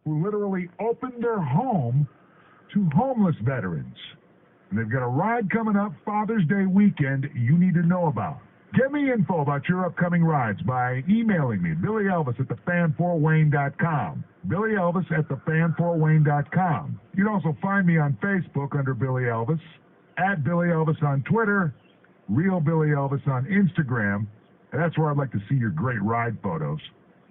who literally opened their home to homeless veterans. And they've got a ride coming up Father's Day weekend you need to know about. Get me info about your upcoming rides by emailing me, Billy Elvis at thefan4wayne.com. Billy Elvis at thefan4wayne.com. You can also find me on Facebook under Billy Elvis, at Billy Elvis on Twitter, Real Billy Elvis on Instagram, and that's where I'd like to see your great ride photos.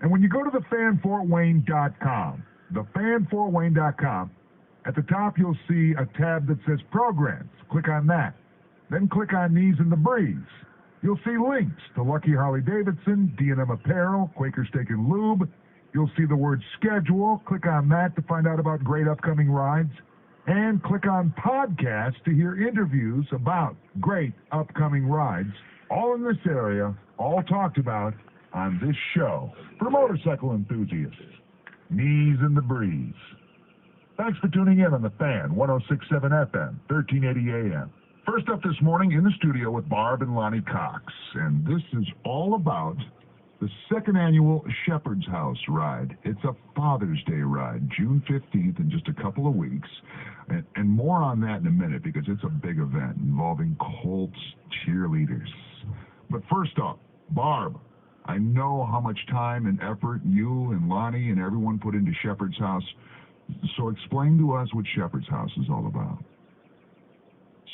And when you go to thefan4wayne.com, thefan4wayne.com, at the top you'll see a tab that says Programs. Click on that. Then click on Knees in the Breeze. You'll see links to Lucky Harley Davidson, D&M Apparel, Quaker Steak and Lube. You'll see the word Schedule. Click on that to find out about great upcoming rides. And click on Podcast to hear interviews about great upcoming rides. All in this area, all talked about on this show for motorcycle enthusiasts. Knees in the Breeze. Thanks for tuning in on the Fan, 106.7 FM, 1380 AM. First up this morning in the studio with Barb and Lonnie Cox, and this is all about the second annual Shepherd's House ride. It's a Father's Day ride, June 15th in just a couple of weeks, and more on that in a minute because it's a big event involving Colts cheerleaders. But first off, Barb, I know how much time and effort you and Lonnie and everyone put into Shepherd's House, so explain to us what Shepherd's House is all about.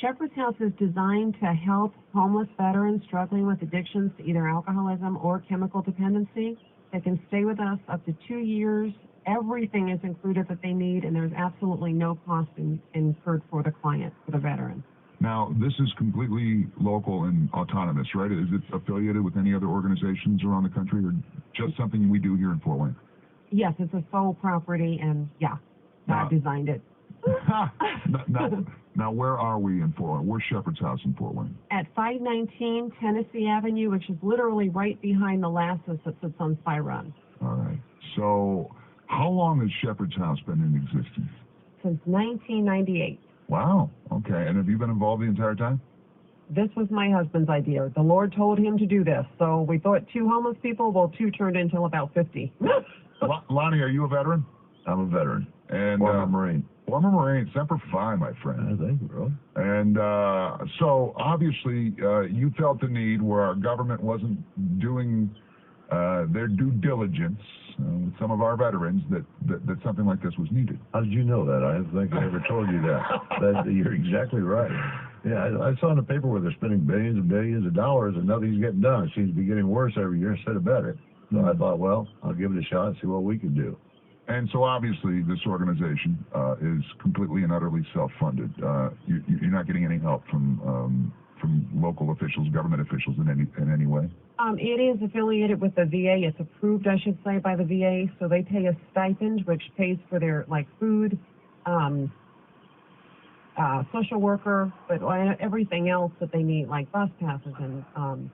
Shepherd's House is designed to help homeless veterans struggling with addictions to either alcoholism or chemical dependency. They can stay with us up to 2 years. Everything is included that they need, and there's absolutely no cost incurred for the client, for the veteran. Now, this is completely local and autonomous, right? Is it affiliated with any other organizations around the country, or just something we do here in Fort Wayne? Yes, it's a sole property, and God designed it. Now, where are we in Fort Wayne? Where's Shepherd's House in Fort Wayne? At 519 Tennessee Avenue, which is literally right behind the Lasses that sits on Spy Run. All right. So, how long has Shepherd's House been in existence? Since 1998. Wow. Okay. And have you been involved the entire time? This was my husband's idea. The Lord told him to do this. So we thought 2 homeless people, well, 2 turned into about 50. Lonnie, are you a veteran? I'm a veteran. And former Marine. Former Marine, Semper Fi, my friend. Thank you, bro. And so, obviously, you felt the need where our government wasn't doing their due diligence with some of our veterans that something like this was needed. How did you know that? I don't think I ever told you that. You're exactly right. Yeah, I saw in the paper where they're spending billions and billions of dollars and nothing's getting done. It seems to be getting worse every year instead of better. So I thought, well, I'll give it a shot and see what we can do. And so obviously this organization is completely and utterly self-funded. You're not getting any help from local officials, government officials in any way? It is affiliated with the VA. It's approved, I should say, by the VA. So they pay a stipend, which pays for their food, social worker, but everything else that they need, like bus passes and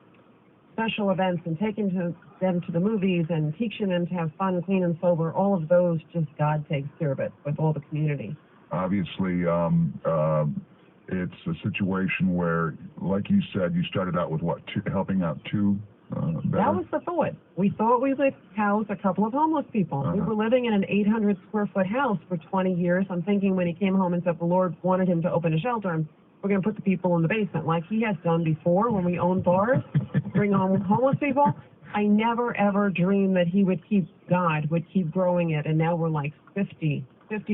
special events and taking them to the movies and teaching them to have fun, clean and sober. All of those, just God takes care of it with all the community. Obviously, it's a situation where, like you said, you started out with helping out 2 veterans? That was the thought. We thought we would house a couple of homeless people. We were living in an 800 square foot house for 20 years. I'm thinking when he came home and said the Lord wanted him to open a shelter, we're going to put the people in the basement like he has done before when we owned bars, bring home homeless people. I never, ever dreamed that he would keep growing it, and now we're like 50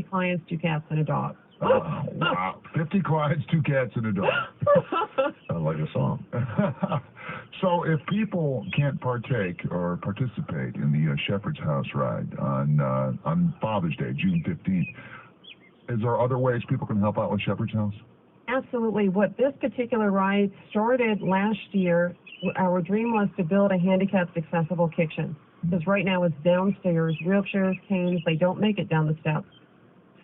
clients, 2 cats, and a dog. Wow. 50 clients, 2 cats, and a dog. Sounds like a song. So if people can't partake or participate in the Shepherd's House ride on Father's Day, June 15th, is there other ways people can help out with Shepherd's House? Absolutely. What this particular ride started last year, our dream was to build a handicapped accessible kitchen. Because right now it's downstairs, wheelchairs, canes, they don't make it down the steps.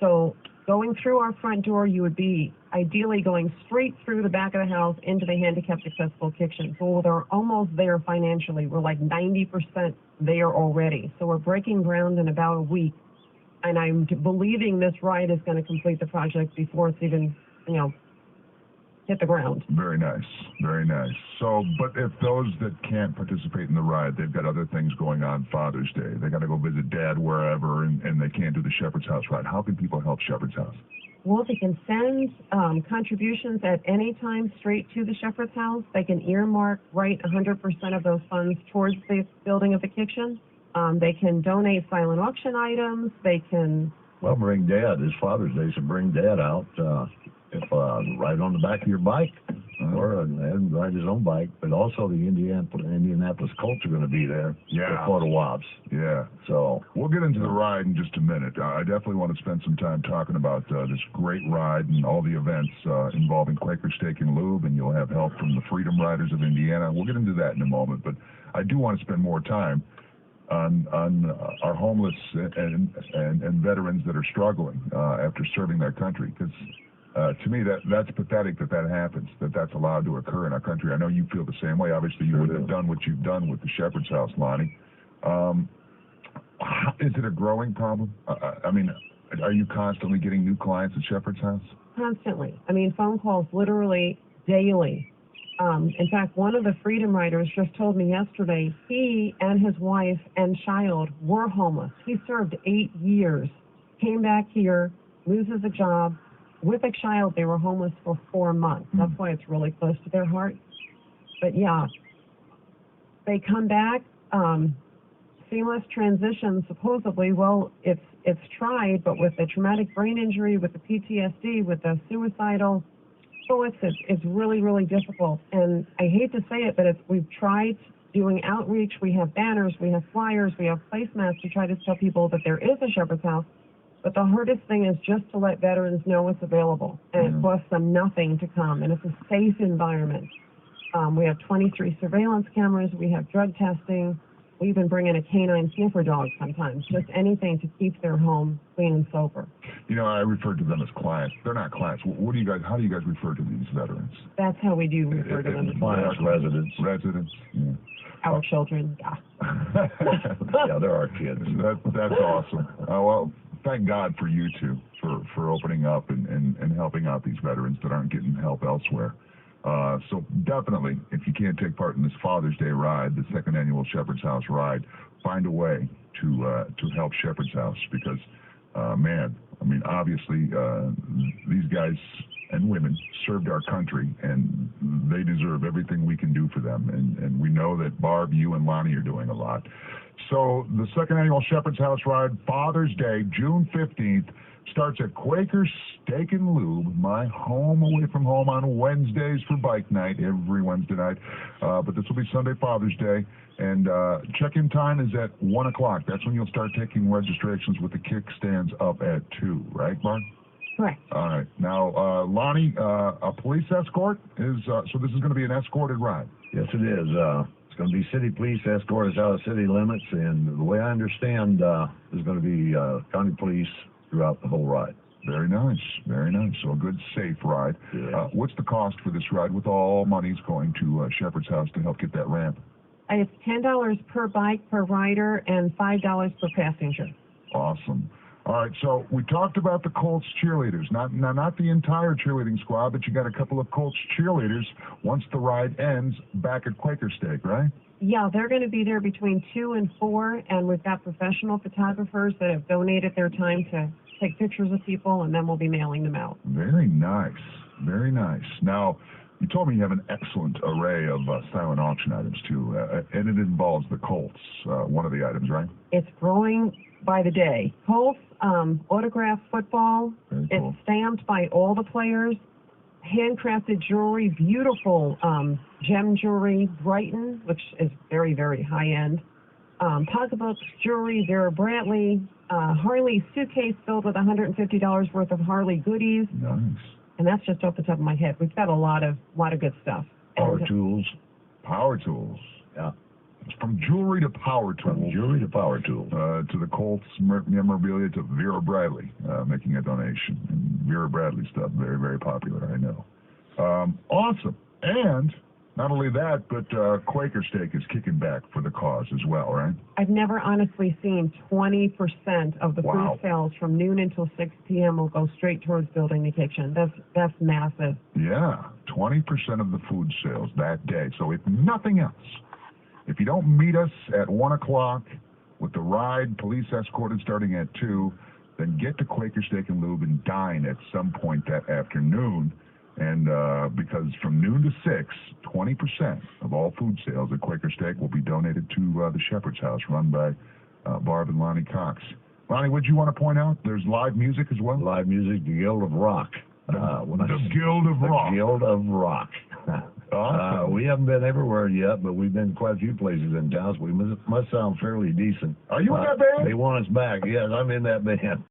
So going through our front door, you would be ideally going straight through the back of the house into the handicapped accessible kitchen. So we're almost there financially. We're like 90% there already. So we're breaking ground in about a week. And I'm believing this ride is going to complete the project before it's even, hit the ground. Very nice, very nice. So, but if those that can't participate in the ride, they've got other things going on Father's Day. They got to go visit Dad wherever, and they can't do the Shepherd's House ride. How can people help Shepherd's House? Well, they can send contributions at any time straight to the Shepherd's House. They can earmark, right, 100% of those funds towards the building of the kitchen. They can donate silent auction items. They can... Well, bring Dad. It's Father's Day, so bring Dad out. Ride on the back of your bike, or ride his own bike. But also the Indianapolis Colts are going to be there. Yeah. For photo ops. Yeah. So we'll get into the ride in just a minute. I definitely want to spend some time talking about this great ride and all the events involving Quaker Steak and Lube, and you'll have help from the Freedom Riders of Indiana. We'll get into that in a moment, but I do want to spend more time on our homeless and veterans that are struggling after serving their country, because to me, that's pathetic that happens, that's allowed to occur in our country. I know you feel the same way. Obviously, you wouldn't have done what you've done with the Shepherd's House, Lonnie. Is it a growing problem? I mean, are you constantly getting new clients at Shepherd's House? Constantly. I mean, phone calls literally daily. In fact, one of the Freedom Riders just told me yesterday he and his wife and child were homeless. He served 8 years, came back here, loses a job. With a child, they were homeless for 4 months. That's why it's really close to their heart. But yeah, they come back, seamless transition, supposedly. Well, it's tried, but with the traumatic brain injury, with the PTSD, with the suicidal bullets, it's really, really difficult. And I hate to say it, but we've tried doing outreach. We have banners, we have flyers, we have placemats to try to tell people that there is a Shepherd's House. But the hardest thing is just to let veterans know it's available, and it costs them nothing to come, and it's a safe environment. We have 23 surveillance cameras, we have drug testing, we even bring in a canine sniffer dog sometimes, just anything to keep their home clean and sober. You know, I refer to them as clients. They're not clients. How do you guys refer to these veterans? That's how we do refer to them as clients, residents. Residents, yeah. Our children, yeah. Yeah, they're our kids. That's awesome. Well, thank God for you two for opening up and helping out these veterans that aren't getting help elsewhere. So definitely, if you can't take part in this Father's Day ride, the second annual Shepherd's House ride, find a way to help Shepherd's House, because, man, I mean, obviously, these guys and women served our country, and they deserve everything we can do for them. And we know that Barb, you and Lonnie are doing a lot. So the second annual Shepherd's House ride, Father's Day, June 15th, starts at Quaker Steak and Lube, my home away from home, on Wednesdays for bike night, every Wednesday night. But this will be Sunday, Father's Day. And check-in time is at 1 o'clock. That's when you'll start taking registrations, with the kickstands up at 2, right, Barb? Correct. All right. Now, Lonnie, a police escort is, so this is going to be an escorted ride. Yes, it is. It's going to be city police escort us out of city limits, and the way I understand, there's going to be county police throughout the whole ride. Very nice, very nice. So a good, safe ride. Yeah. What's the cost for this ride, with all monies going to Shepherd's House to help get that ramp? It's $10 per bike per rider and $5 per passenger. Awesome. All right, so we talked about the Colts cheerleaders, not the entire cheerleading squad, but you got a couple of Colts cheerleaders once the ride ends back at Quaker Steak, right? Yeah, they're going to be there between 2 and 4, and we've got professional photographers that have donated their time to take pictures of people, and then we'll be mailing them out. Very nice, very nice. Now, you told me you have an excellent array of silent auction items, too, and it involves the Colts, one of the items, right? It's growing by the day. Colts, autographed football. Very cool. It's stamped by all the players. Handcrafted jewelry, beautiful gem jewelry, Brighton, which is very, very high-end. Pocketbooks, jewelry, Vera Bradley, Harley suitcase filled with $150 worth of Harley goodies. Nice. And that's just off the top of my head. We've got a lot of good stuff. Power tools. Power tools. Yeah. It's from jewelry to power tools. From jewelry to power tools. To the Colts memorabilia, to Vera Bradley making a donation. And Vera Bradley stuff, very, very popular, I know. Awesome. And Not only that, but Quaker Steak is kicking back for the cause as well, right? I've never honestly seen 20% of the Wow. food sales from noon until 6 p.m. will go straight towards building the kitchen. That's massive. Yeah, 20% of the food sales that day. So if nothing else, if you don't meet us at 1 o'clock with the ride, police escorted starting at 2, then get to Quaker Steak and Lube and dine at some point that afternoon. And because from noon to 6, 20% of all food sales at Quaker Steak will be donated to the Shepherd's House, run by Barb and Lonnie Cox. Lonnie, what do you want to point out? There's live music as well? Live music, the Guild of Rock. The Guild of Rock. The Guild of Rock. Awesome. We haven't been everywhere yet, but we've been quite a few places in town, so we must sound fairly decent. Are you in that band? They want us back. Yes, I'm in that band.